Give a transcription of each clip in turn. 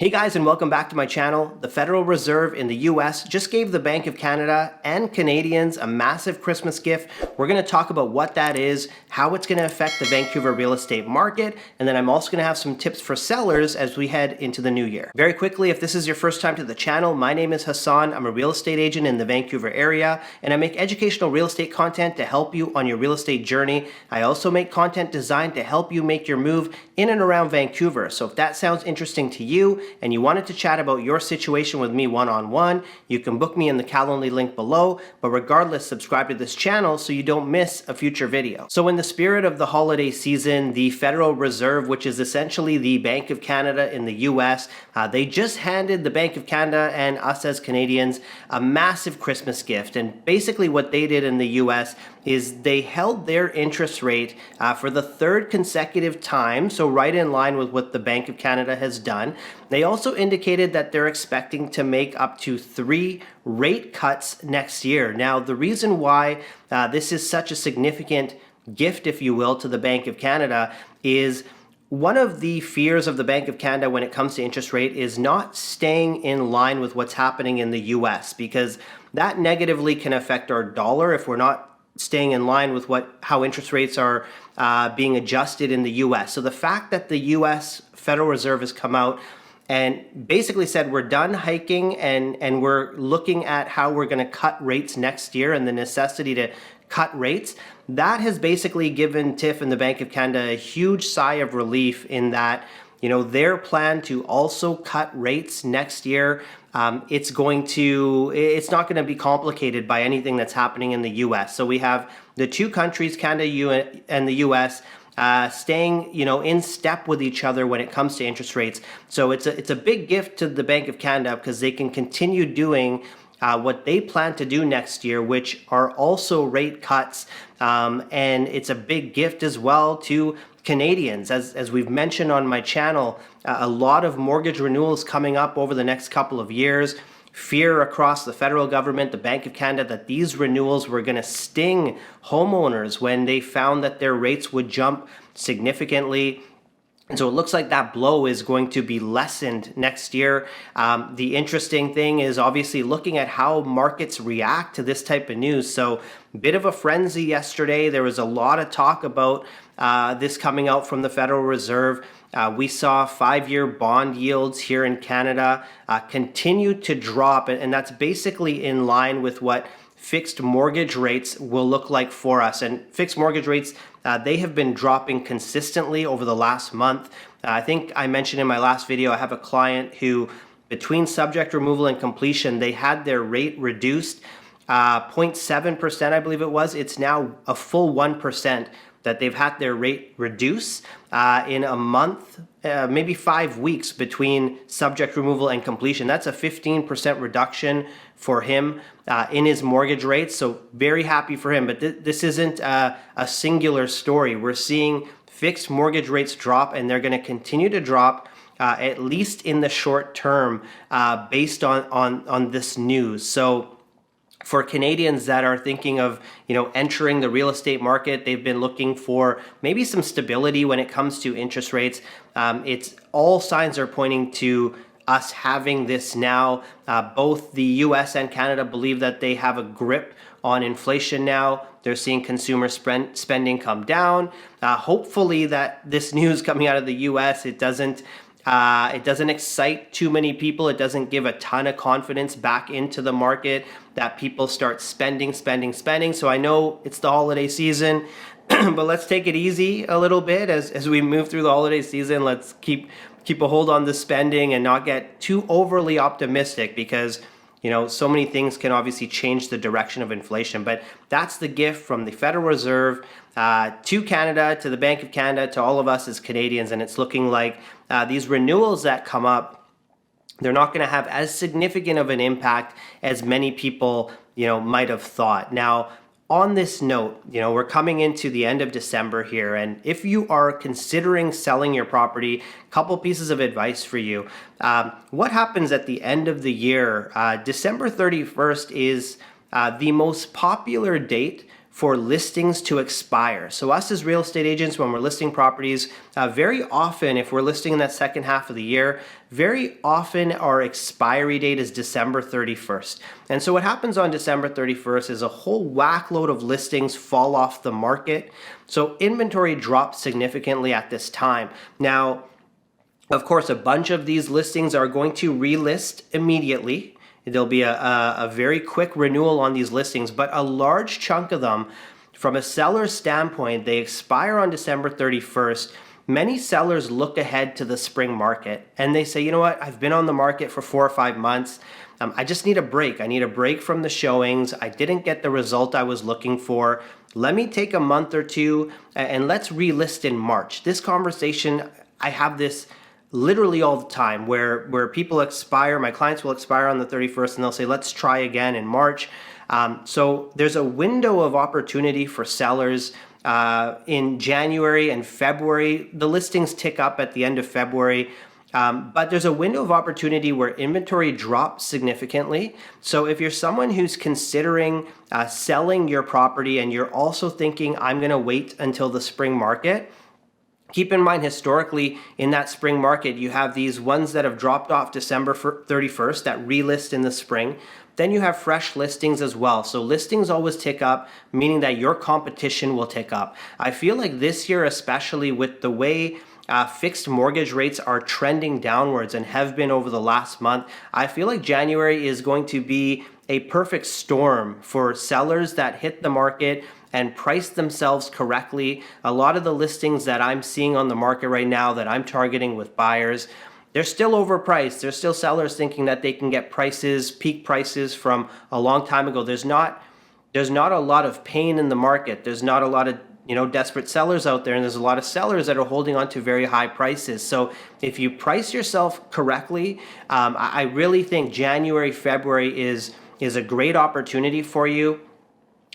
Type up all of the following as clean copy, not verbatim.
Hey guys, and welcome back to my channel. The Federal Reserve in the US just gave the Bank of Canada and Canadians a massive Christmas gift. We're going to talk about what that is, how it's going to affect the Vancouver real estate market, and then I'm also going to have some tips for sellers as we head into the new year. Very quickly, if this is your first time to the channel, my name is Hassan. I'm a real estate agent in the Vancouver area, and I make educational real estate content to help you on your real estate journey. I also make content designed to help you make your move in and around Vancouver. So if that sounds interesting to you, and you wanted to chat about your situation with me one-on-one, you can book me in the Calendly link below. But regardless, subscribe to this channel so you don't miss a future video. So in the spirit of the holiday season, the Federal Reserve, which is essentially the Bank of Canada in the US, they just handed the Bank of Canada and us as Canadians a massive Christmas gift. And basically what they did in the US is they held their interest rate for the third consecutive time, so right in line with what the Bank of Canada has done. They also indicated that they're expecting to make up to 3 rate cuts next year. Now, the reason why this is such a significant gift, if you will, to the Bank of Canada is one of the fears of the Bank of Canada when it comes to interest rate is not staying in line with what's happening in the US, because that negatively can affect our dollar if we're not staying in line with how interest rates are being adjusted in the US. So the fact that the US Federal Reserve has come out and basically said we're done hiking and we're looking at how we're going to cut rates next year and the necessity to cut rates, that has basically given TIF and the Bank of Canada a huge sigh of relief in that, you know, their plan to also cut rates next year, it's not going to be complicated by anything that's happening in the US. So we have the two countries, Canada and the US, staying, you know, in step with each other when it comes to interest rates. So it's a big gift to the Bank of Canada because they can continue doing what they plan to do next year, which are also rate cuts. And it's a big gift as well to Canadians. As we've mentioned on my channel, a lot of mortgage renewals coming up over the next couple of years. Fear across the federal government, the Bank of Canada, that these renewals were going to sting homeowners when they found that their rates would jump significantly. And so it looks like that blow is going to be lessened next year. The interesting thing is obviously looking at how markets react to this type of news. So a bit of a frenzy yesterday. There was a lot of talk about this coming out from the Federal Reserve. We saw 5-year bond yields here in Canada continue to drop, and that's basically in line with what fixed mortgage rates will look like for us. And fixed mortgage rates, they have been dropping consistently over the last month. I think I mentioned in my last video, I have a client who, between subject removal and completion, they had their rate reduced 0.7%, I believe it was. It's now a full 1% that they've had their rate reduce in a month, maybe 5 weeks between subject removal and completion. That's a 15% reduction for him in his mortgage rates. So very happy for him. But this isn't a singular story. We're seeing fixed mortgage rates drop, and they're going to continue to drop at least in the short term based on this news. So for Canadians that are thinking of, you know, entering the real estate market, they've been looking for maybe some stability when it comes to interest rates. It's all signs are pointing to us having this now. Both the US and Canada believe that they have a grip on inflation now. They're seeing consumer spending come down. Hopefully that this news coming out of the US, it doesn't excite too many people. It doesn't give a ton of confidence back into the market that people start spending. So I know it's the holiday season, but let's take it easy a little bit as we move through the holiday season. Let's keep a hold on the spending and not get too overly optimistic, because, you know, so many things can obviously change the direction of inflation. But that's the gift from the Federal Reserve to Canada, to the Bank of Canada, to all of us as Canadians. And it's looking like these renewals that come up, they're not going to have as significant of an impact as many people, you know, might have thought. Now, on this note, you know, we're coming into the end of December here, and if you are considering selling your property, a couple pieces of advice for you. What happens at the end of the year? December 31st is the most popular date for listings to expire. So us as real estate agents, when we're listing properties, very often, if we're listing in that second half of the year, very often our expiry date is December 31st. And so what happens on December 31st is a whole whack load of listings fall off the market. So inventory drops significantly at this time. Now, of course, a bunch of these listings are going to relist immediately. There'll be a very quick renewal on these listings, but a large chunk of them, from a seller's standpoint, they expire on December 31st. Many sellers look ahead to the spring market and they say, you know what, I've been on the market for 4 or 5 months. I just need a break. I need a break from the showings. I didn't get the result I was looking for. Let me take a month or two and let's relist in March. This conversation, I have this literally all the time where people expire, my clients will expire on the 31st and they'll say, let's try again in March. So there's a window of opportunity for sellers in January and February. The listings tick up at the end of February. But there's a window of opportunity where inventory drops significantly. So if you're someone who's considering selling your property and you're also thinking, I'm going to wait until the spring market, keep in mind, historically, in that spring market, you have these ones that have dropped off December 31st that relist in the spring. Then you have fresh listings as well. So listings always tick up, meaning that your competition will tick up. I feel like this year, especially with the way fixed mortgage rates are trending downwards and have been over the last month, I feel like January is going to be a perfect storm for sellers that hit the market and price themselves correctly. A lot of the listings that I'm seeing on the market right now that I'm targeting with buyers, they're still overpriced. There's still sellers thinking that they can get prices, peak prices from a long time ago. There's not a lot of pain in the market. There's not a lot of desperate sellers out there, and there's a lot of sellers that are holding on to very high prices. So if you price yourself correctly, I really think January, February is a great opportunity for you.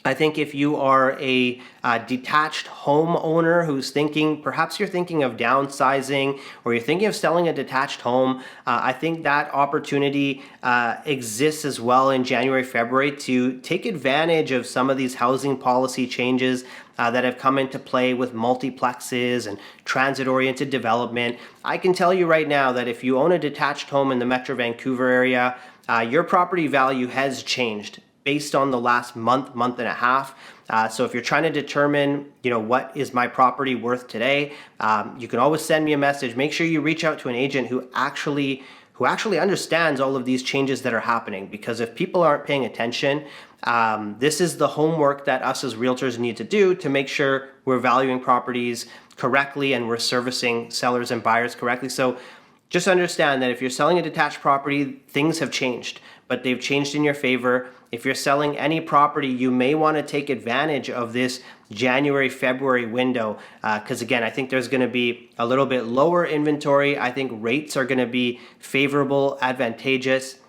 I think if you are a detached homeowner who's thinking, perhaps you're thinking of downsizing or you're thinking of selling a detached home, I think that opportunity exists as well in January, February to take advantage of some of these housing policy changes that have come into play with multiplexes and transit-oriented development. I can tell you right now that if you own a detached home in the Metro Vancouver area, your property value has changed based on the last month and a half. So if you're trying to determine, what is my property worth today, you can always send me a message. Make sure you reach out to an agent who actually understands all of these changes that are happening. Because if people aren't paying attention, this is the homework that us as realtors need to do to make sure we're valuing properties correctly and we're servicing sellers and buyers correctly. So just understand that if you're selling a detached property, things have changed, but they've changed in your favor. If you're selling any property, you may want to take advantage of this January, February window, because again, I think there's going to be a little bit lower inventory. I think rates are going to be favorable, advantageous.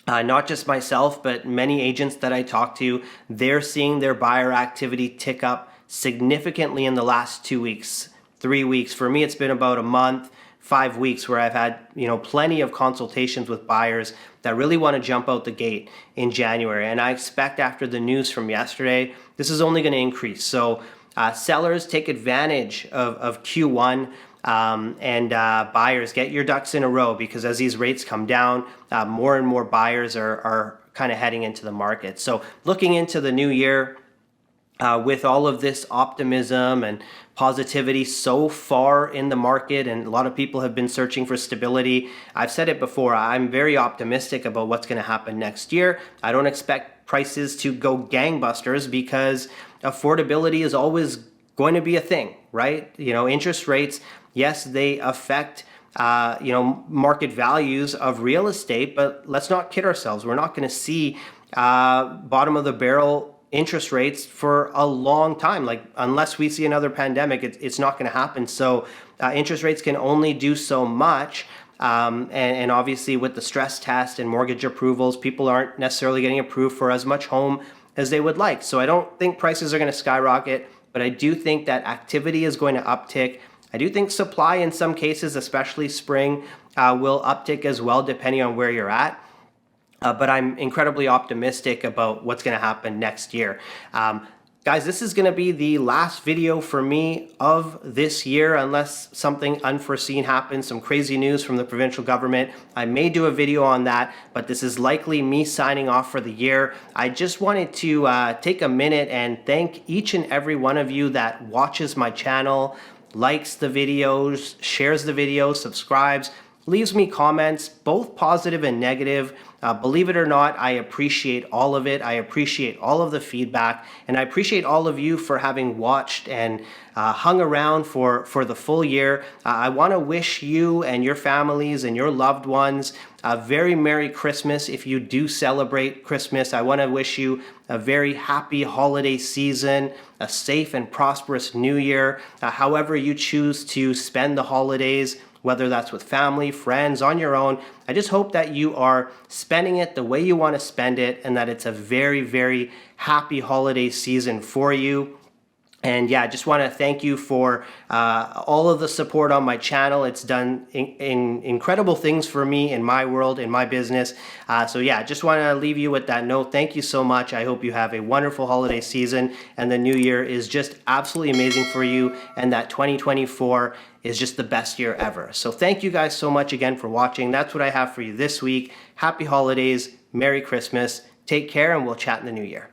Not just myself, but many agents that I talk to, they're seeing their buyer activity tick up significantly in the last 2 weeks, 3 weeks. For me, it's been about a month, 5 weeks where I've had, plenty of consultations with buyers that really want to jump out the gate in January. And I expect after the news from yesterday, this is only going to increase. So sellers, take advantage of Q1 and buyers, get your ducks in a row, because as these rates come down, more and more buyers are kind of heading into the market. So looking into the new year, with all of this optimism and positivity so far in the market, and a lot of people have been searching for stability. I've said it before, I'm very optimistic about what's going to happen next year. I don't expect prices to go gangbusters because affordability is always going to be a thing, right? Interest rates, yes, they affect market values of real estate, but let's not kid ourselves. We're not going to see bottom of the barrel interest rates for a long time. Like, unless we see another pandemic, it's not going to happen. So interest rates can only do so much. And obviously with the stress test and mortgage approvals, people aren't necessarily getting approved for as much home as they would like. So I don't think prices are going to skyrocket, but I do think that activity is going to uptick. I do think supply in some cases, especially spring, will uptick as well, depending on where you're at. But I'm incredibly optimistic about what's going to happen next year. Guys, this is going to be the last video for me of this year unless something unforeseen happens, some crazy news from the provincial government. I may do a video on that, but this is likely me signing off for the year. I just wanted to take a minute and thank each and every one of you that watches my channel, likes the videos, shares the videos, subscribes, leaves me comments, both positive and negative. Believe it or not, I appreciate all of it. I appreciate all of the feedback, and I appreciate all of you for having watched and hung around for the full year. I want to wish you and your families and your loved ones a very Merry Christmas. If you do celebrate Christmas, I want to wish you a very happy holiday season, a safe and prosperous new year. However you choose to spend the holidays, whether that's with family, friends, on your own. I just hope that you are spending it the way you want to spend it, and that it's a very, very happy holiday season for you. And yeah, I just want to thank you for all of the support on my channel. It's done incredible things for me in my world, in my business. So yeah, just want to leave you with that note. Thank you so much. I hope you have a wonderful holiday season and the new year is just absolutely amazing for you, and that 2024 is just the best year ever. So thank you guys so much again for watching. That's what I have for you this week. Happy holidays, Merry Christmas, take care, and we'll chat in the new year.